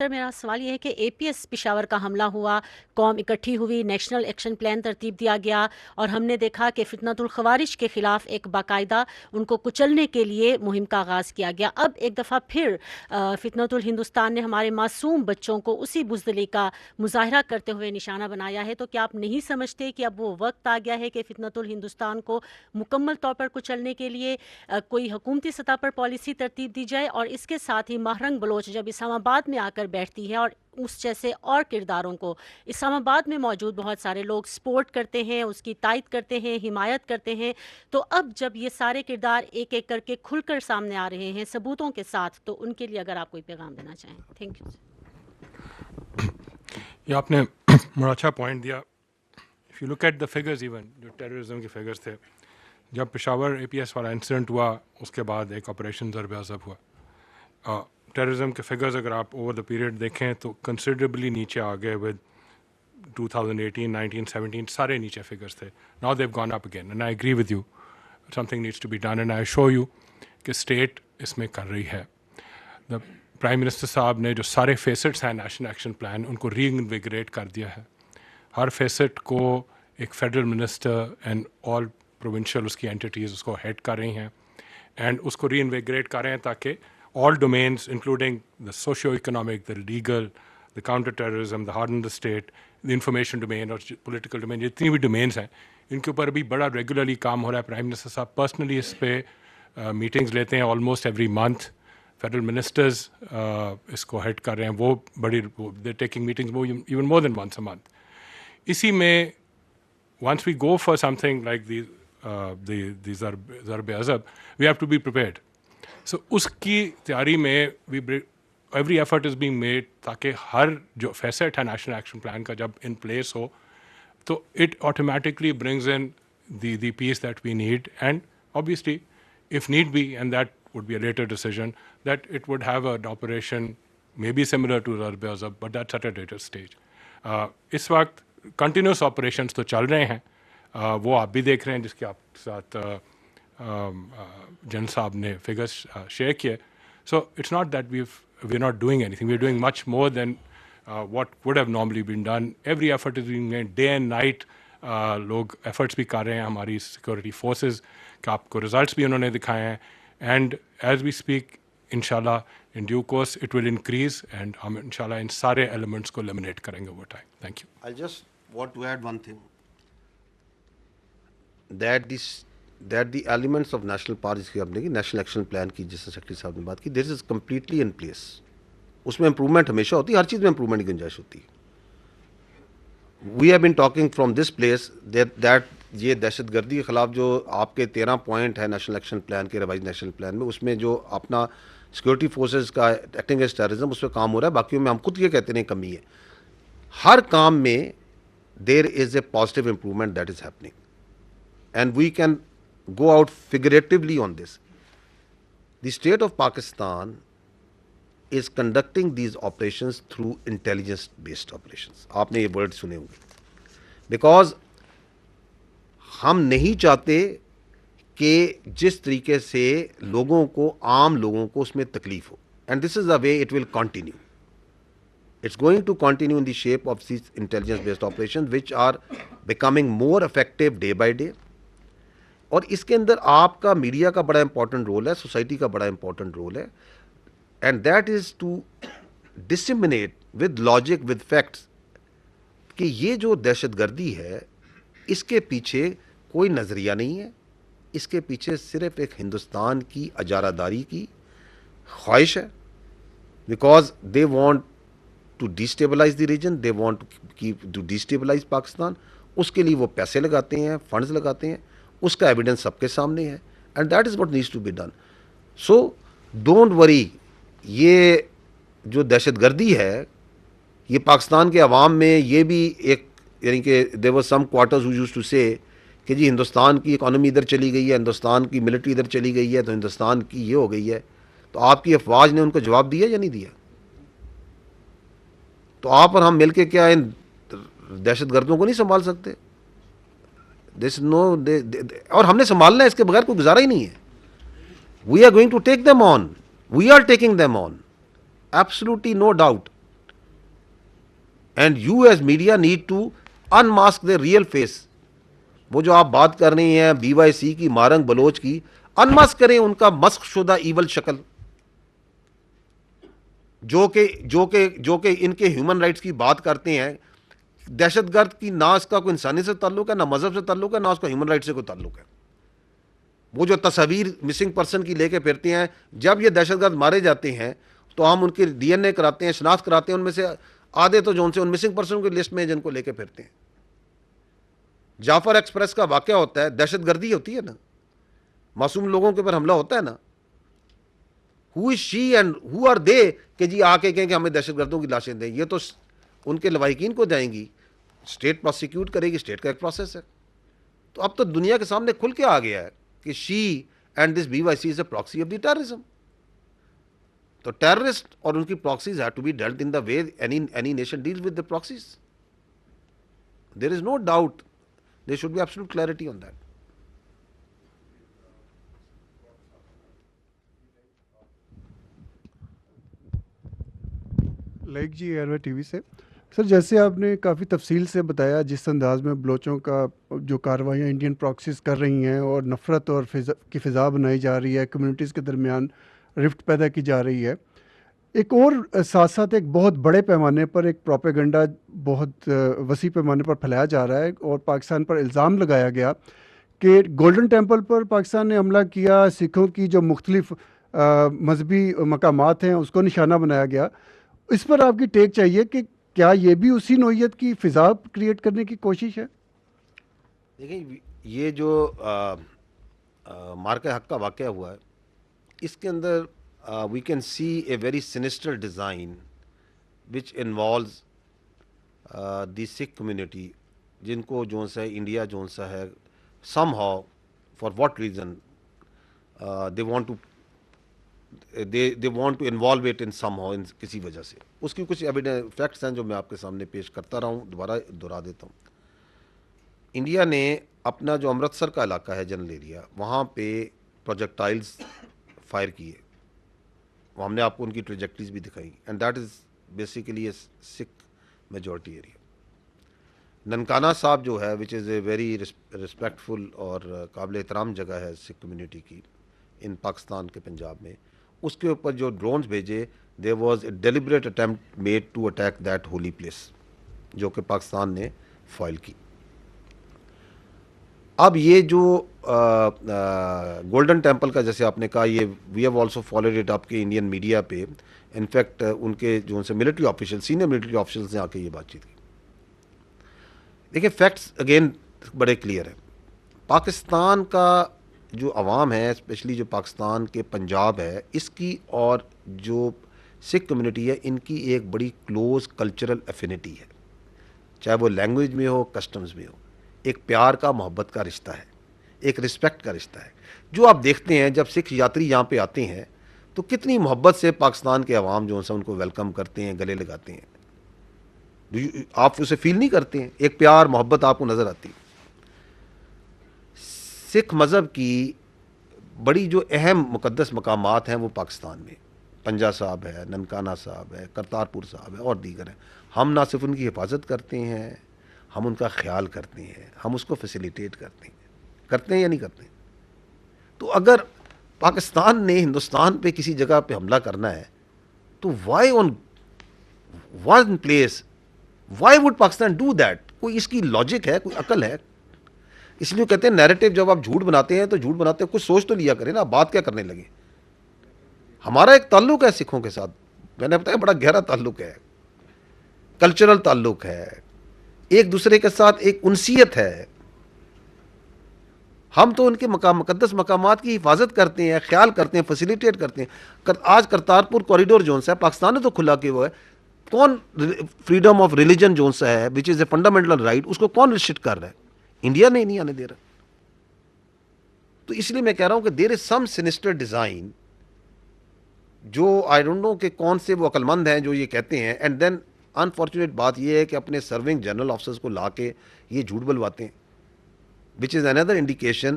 میرا سوال یہ ہے کہ اے پی ایس پشاور کا حملہ ہوا، قوم اکٹھی ہوئی، نیشنل ایکشن پلان ترتیب دیا گیا اور ہم نے دیکھا کہ فتنۃ الخوارج کے خلاف ایک باقاعدہ ان کو کچلنے کے لیے مہم کا آغاز کیا گیا۔ اب ایک دفعہ پھر فتنۃ الہندوستان نے ہمارے معصوم بچوں کو اسی بزدلی کا مظاہرہ کرتے ہوئے نشانہ بنایا ہے، تو کیا آپ نہیں سمجھتے کہ اب وہ وقت آ گیا ہے کہ فتنۃ الہندوستان کو مکمل طور پر کچلنے کے لیے کوئی حکومتی سطح پر پالیسی ترتیب دی جائے؟ اور اس کے ساتھ ہی ماہرنگ بلوچ جب اسلام آباد میں آ کر بیٹھتی ہے اور اس جیسے اور کرداروں کو اسلام آباد میں موجود بہت سارے لوگ سپورٹ کرتے ہیں، اس کی تائید کرتے ہیں، حمایت کرتے ہیں، تو اب جب یہ سارے کردار ایک ایک کر کے کھل کر سامنے آ رہے ہیں ثبوتوں کے ساتھ، تو ان کے لیے اگر آپ کوئی پیغام دینا چاہیں۔ Thank you. یہ آپ نے بڑا اچھا پوائنٹ دیا۔ If you look at the figures, even جو ٹیررزم کے فگرز تھے، جب پشاور اے پی ایس والا انسیڈنٹ ہوا اس کے بعد ایک آپریشن ضرب عضب ہوا، ٹیررزم کے فگرز اگر آپ اوور دا پیریڈ دیکھیں تو کنسیڈریبلی نیچے آ گئے۔ ود 2018 19 17 سارے نیچے فگرز تھے۔ Now they've gone up again, and I agree with you, something needs to be done, and I show you کہ اسٹیٹ اس میں کر رہی ہے۔ دا پرائم منسٹر صاحب نے جو سارے فیسٹس ہیں نیشنل ایکشن پلان، ان کو ری انویگریٹ کر دیا ہے۔ ہر فیسٹ کو ایک federal minister and all provincial اس کی اینٹیٹیز اس کو ہیڈ کر رہی ہیں، اینڈ اس کو ری انویگریٹ کر رہے ہیں تاکہ all domains including the socio-economic, the legal, the counter-terrorism, the harden the state, the information domain اور political domain، جتنی بھی domains ہیں ان کے اوپر ابھی بڑا ریگولرلی کام ہو رہا ہے۔ پرائم منسٹر صاحب پرسنلی اس پہ میٹنگز لیتے ہیں almost every month. Federal ministers اس کو ہیڈ کر رہے ہیں، وہ بڑی دے ٹیکنگ میٹنگز وہ even more than once a month. اسی میں once we go for something like these Zarb Azb, we have to be prepared. سو اس کی تیاری میں every effort is being made تاکہ ہر جو فیسٹ ہے نیشنل ایکشن پلان کا جب ان پلیس ہو تو it automatically brings in the peace that we need, and obviously if need be, and that would be a later decision, that it would have an operation maybe similar to Zarb Azab, but that's at a later stage. اس وقت continuous operations تو چل رہے ہیں، وہ آپ بھی دیکھ رہے ہیں جس کے آپ ساتھ جن صاحب نے فگرس شیئر کیے. So it's not that we are not doing anything, we are doing much more than what would have normally been done. Every effort is being made, day and night لوگ efforts بھی کر رہے ہیں، ہماری security forces کا آپ کو results بھی انہوں نے دکھائے ہیں. اینڈ ایز وی اسپیک انشاءاللہ in due course it will increase, and ہم انشاءاللہ ان سارے ایلیمنٹس کو eliminate کریں گے over time. Thank you. I just want to add one thing, that the elements of national power جس کی آپ نے کی نیشنل ایکشن پلان کی، جس سے سیکرٹری صاحب نے بات کی، دس از کمپلیٹلی ان پلیس. اس میں امپرومنٹ ہمیشہ ہوتی ہے، ہر چیز میں امپرومنٹ کی گنجائش ہوتی ہے. We have been talking from this place that یہ دہشت گردی کے خلاف جو آپ کے 13 پوائنٹ ہے نیشنل ایکشن پلان کے، ریوائز نیشنل پلان میں، اس میں جو اپنا سیکورٹی فورسز کا ایکٹنگ ایز ٹیررزم اس پہ کام ہو رہا ہے. باقیوں میں ہم خود یہ کہتے ہیں کمی ہے. ہر کام میں there is a positive improvement that is happening, and we can go out figuratively on this. The state of Pakistan is conducting these operations through intelligence based operations. آپ نے یہ ورڈ سنے ہوں گے. Because ہم نہیں چاہتے کہ جس طریقے سے لوگوں کو، عام لوگوں کو اس میں تکلیف ہو. And this is the way it will continue. It's going to continue in the shape of these intelligence based operations which are becoming more effective day by day. اور اس کے اندر آپ کا میڈیا کا بڑا امپورٹنٹ رول ہے، society کا بڑا important role ہے. And that is to disseminate with logic with facts کہ یہ جو دہشت گردی ہے اس کے پیچھے کوئی نظریہ نہیں ہے، اس کے پیچھے صرف ایک ہندوستان کی اجارہ داری کی خواہش ہے. Because they want to destabilise the region, they want to destabilise Pakistan. اس کے لیے وہ پیسے لگاتے ہیں، فنڈز لگاتے ہیں. اس کا ایویڈنس سب کے سامنے ہے، and that is what needs to be done. So don't worry. یہ جو دہشت گردی ہے یہ پاکستان کے عوام میں یہ بھی ایک، یعنی کہ دیر ور سم کوارٹرز ہو یوزڈ ٹو سے کہ جی ہندوستان کی اکانومی ادھر چلی گئی ہے، ہندوستان کی ملٹری ادھر چلی گئی ہے، تو ہندوستان کی یہ ہو گئی ہے. تو آپ کی افواج نے ان کو جواب دیا یا نہیں دیا؟ تو آپ اور ہم مل کے کیا ان دہشت گردوں کو نہیں سنبھال سکتے؟ اور ہم نے سنبھالنا ہے، اس کے بغیر کوئی گزارا ہی نہیں ہے. We are going to take them on, we are taking them on, absolutely no doubt. And you as media need to unmask the real face. وہ جو آپ بات کر رہی ہیں BYC کی، مارنگ بلوچ کی، انماسک کریں ان کا مسخ شدہ ایول شکل، جو کہ ان کے ہیومن رائٹس کی بات کرتے ہیں. دہشت گرد کی نہ اس کا کوئی انسانی سے تعلق ہے، نہ مذہب سے تعلق ہے، نہ اس کا ہیومن رائٹ سے کوئی تعلق ہے. وہ جو تصاویر مسنگ پرسن کی لے کے پھرتے ہیں، جب یہ دہشت گرد مارے جاتے ہیں تو ہم ان کی DNA کراتے ہیں، شناخت کراتے ہیں. ان میں سے آدھے تو جو ان سے ان مسنگ پرسن کی لسٹ میں جن کو لے کے پھرتے ہیں. جعفر ایکسپریس کا واقعہ ہوتا ہے، دہشت گردی ہوتی ہے نا، معصوم لوگوں کے اوپر حملہ ہوتا ہے نا. ہو از شی اینڈ ہو آر دے کہ جی آ کے کہیں کہ ہمیں دہشت گردوں کی لاشیں دیں؟ یہ تو ان کے لواحقین کو جائیں گی، اسٹیٹ پروسیکیوٹ کرے گی، اسٹیٹ کا ایک پروسیس ہے. تو اب تو دنیا کے سامنے کھل کے آ گیا ہے کہ she and this BYC is a proxy of the terrorism. تو ٹیررسٹ اور ان کی proxies have to be dealt in the way any nation deals with the proxies. There is no doubt, there should be absolute clarity on that. Like جی ایئر T V سے. Sir جیسے آپ نے کافی تفصیل سے بتایا جس انداز میں بلوچوں کا جو کارروائیاں انڈین پراکسیز کر رہی ہیں اور نفرت اور کی فضا بنائی جا رہی ہے، کمیونٹیز کے درمیان رفٹ پیدا کی جا رہی ہے، ایک اور ساتھ ساتھ ایک بہت بڑے پیمانے پر ایک پروپیگنڈا بہت وسیع پیمانے پر پھیلایا جا رہا ہے اور پاکستان پر الزام لگایا گیا کہ گولڈن ٹیمپل پر پاکستان نے حملہ کیا، سکھوں کی جو مختلف مذہبی مقامات ہیں اس کو نشانہ بنایا گیا. اس پر آپ کی ٹیک چاہیے کہ کیا یہ بھی اسی نوعیت کی فضا کریٹ کرنے کی کوشش ہے؟ دیکھیں یہ جو مارکہ حق کا واقعہ ہوا ہے، اس کے اندر we can see a very sinister design which involves the Sikh community, جن کو جو سا انڈیا جو سا ہے somehow for what reason they want to involve it in somehow, کسی وجہ سے. اس کی کچھ ایویڈنس فیکٹس ہیں جو میں آپ کے سامنے پیش کرتا رہا ہوں، دوبارہ دہرا دیتا ہوں. انڈیا نے اپنا جو امرتسر کا علاقہ ہے جنرل ایریا، وہاں پہ پروجیکٹائلز فائر کیے. وہ ہم نے آپ کو ان کی ٹریجیکٹریز بھی دکھائی، and that is basically a Sikh majority area. Nankana Sahib جو ہے وچ از اے ویری رسپیکٹفل اور قابل احترام جگہ ہے سکھ کمیونٹی کی ان پاکستان کے پنجاب میں، اس کے اوپر جو ڈرونز بھیجے، there was a deliberate attempt made to attack that holy place, جو کہ پاکستان نے فائل کی. اب یہ جو گولڈن ٹیمپل کا جیسے آپ نے کہا، یہ we have also followed it آپ کے انڈین میڈیا پہ. انفیکٹ ان کے جو ان سے military official, senior military officials نے آ کے یہ بات چیت کی. دیکھیں فیکٹس اگین بڑے کلیئر ہیں. پاکستان کا جو عوام ہے، اسپیشلی جو پاکستان کے پنجاب ہے، اس کی اور جو سکھ کمیونٹی ہے، ان کی ایک بڑی کلوز کلچرل افینٹی ہے، چاہے وہ لینگویج میں ہو، کسٹمز میں ہو. ایک پیار کا، محبت کا رشتہ ہے، ایک رسپیکٹ کا رشتہ ہے. جو آپ دیکھتے ہیں جب سکھ یاتری یہاں پہ آتے ہیں تو کتنی محبت سے پاکستان کے عوام جو ہیں ان کو ویلکم کرتے ہیں، گلے لگاتے ہیں. آپ اسے فیل نہیں کرتے ہیں؟ ایک پیار محبت آپ کو نظر آتی ہے. سکھ مذہب کی بڑی جو اہم مقدس مقامات ہیں وہ پاکستان میں پنجا صاحب ہے، ننکانہ صاحب ہے، کرتارپور صاحب ہے اور دیگر ہیں. ہم نہ صرف ان کی حفاظت کرتے ہیں، ہم ان کا خیال کرتے ہیں، ہم اس کو فیسیلیٹیٹ کرتے ہیں یا نہیں کرتے ہیں. تو اگر پاکستان نے ہندوستان پہ کسی جگہ پہ حملہ کرنا ہے تو why on one place, why would Pakistan do that? کوئی اس کی لاجک ہے، کوئی عقل ہے؟ اس لیے کہتے ہیں نیریٹو جب آپ جھوٹ بناتے ہیں تو جھوٹ بناتے ہیں کچھ سوچ تو لیا کریں نا، بات کیا کرنے لگے. ہمارا ایک تعلق ہے سکھوں کے ساتھ، میں نے بتایا بڑا گہرا تعلق ہے، کلچرل تعلق ہے، ایک دوسرے کے ساتھ ایک انسیت ہے. ہم تو ان کے مقدس مقامات کی حفاظت کرتے ہیں، خیال کرتے ہیں، فیسیلیٹیٹ کرتے ہیں. آج کرتارپور کوریڈور جون سا ہے، پاکستان نے تو کھلا کہ وہ ہے. کون فریڈم آف ریلیجن جون سا ہے وچ از اے فنڈامنٹل رائٹ، اس کو کون ریسٹرکٹ کر رہا ہے؟ انڈیا نے نہیں آنے دے رہا. تو اس لیے میں کہہ رہا ہوں کہ دیر از سم سینسٹر ڈیزائن، جو آئی ڈونٹ نو کہ کون سے وہ عقل مند ہیں جو یہ کہتے ہیں. اینڈ دین انفارچونیٹ بات یہ ہے کہ اپنے سرونگ جنرل آفیسرز کو لا کے یہ جھوٹ بلواتے ہیں، which is another indication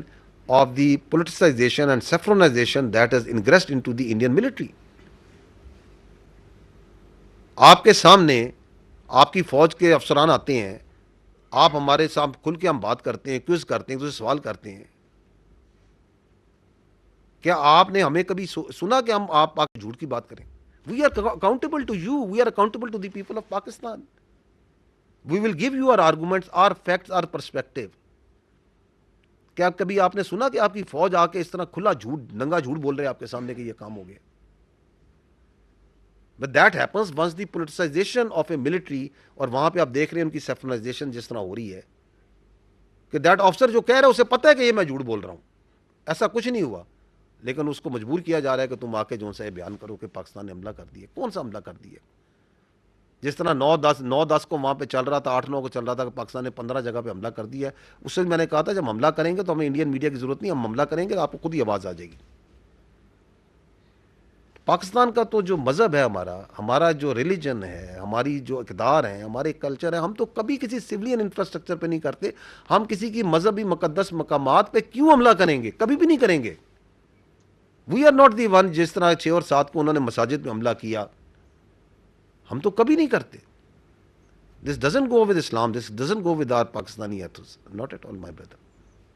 of the politicization and saffronization that has ingressed into the Indian military. آپ کے سامنے آپ کی فوج کے افسران آتے ہیں, آپ ہمارے ساتھ کھل کے ہم بات کرتے ہیں, کوئز کرتے ہیں, تو سوال کرتے ہیں. کیا آپ نے ہمیں کبھی سنا کہ ہم آپ جھوٹ کی بات کریں؟ We are accountable to you, we are accountable to the people of Pakistan. We will give you our arguments, our facts, our perspective. کیا کبھی آپ نے سنا کہ آپ کی فوج آ کے اس طرح کھلا جھوٹ, ننگا جھوٹ بول رہے ہیں آپ کے سامنے کہ یہ کام ہو گیا؟ But that happens once the politicization of a military, اور وہاں پہ آپ دیکھ رہے ہیں ان کی سیفرنائزیشن جس طرح ہو رہی ہے کہ دیٹ آفسر جو کہہ رہا ہے اسے پتہ ہے کہ یہ میں جھوٹ بول رہا ہوں, ایسا کچھ نہیں ہوا, لیکن اس کو مجبور کیا جا رہا ہے کہ تم آ کے جو سے بیان کرو کہ پاکستان نے حملہ کر دیا. کون سا حملہ کر دیا؟ جس طرح 9-10 کو وہاں پہ چل رہا تھا, 8-9 کو چل رہا تھا کہ پاکستان نے 15 جگہ پہ حملہ کر دیا ہے. اس سے میں نے کہا تھا جب حملہ کریں گے تو ہمیں انڈین میڈیا کی ضرورت نہیں, ہم حملہ کریں گے تو آپ کو خود ہی آواز آ جائے گی. پاکستان کا تو جو مذہب ہے, ہمارا جو ریلیجن ہے, ہماری جو اقدار ہیں, ہمارے کلچر ہے, ہم تو کبھی کسی سویلین انفراسٹرکچر پہ نہیں کرتے. ہم کسی کی مذہبی مقدس مقامات پہ کیوں حملہ کریں گے؟ کبھی بھی نہیں کریں گے. We are not the one. جس طرح 6 اور 7 کو انہوں نے مساجد میں حملہ کیا, ہم تو کبھی نہیں کرتے. This doesn't go with Islam, this doesn't go with our Pakistani ethos, not at all my brother.